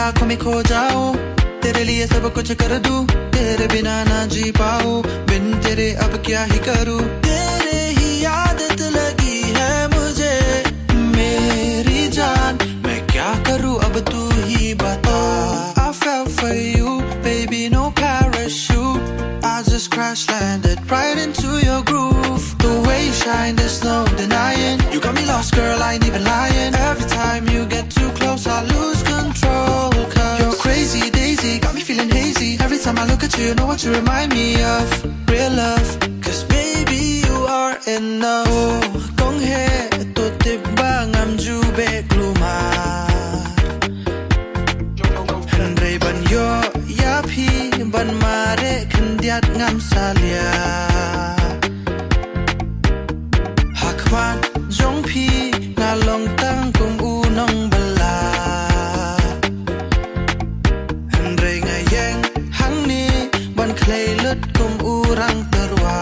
आंखों में खो जाऊं तेरे लिए सब कुछ कर दूं तेरे बिना ना जी पाऊं बिन तेरे अब क्या ही करूं तेरे ही आदत लगी है मुझे मेरी जान मैं क्या करूं अब तू ही बता I fell for you baby no parachute I just crash landed right into your groove the way you shine there's no denying you got me lost girl I ain't even lying every time you get too close I lose control cause you're crazy daisy got me feeling hazy every time I look at you you know what you remind me of real love cause baby you are enough oh kong he to tibba ngam ju be gluma henre ban yo ya phi ban mare khandiat ngam salia hakwan jong phi nga long tang kum u nong bala henre nga yang hang ni ban clay lut kum u rang terwa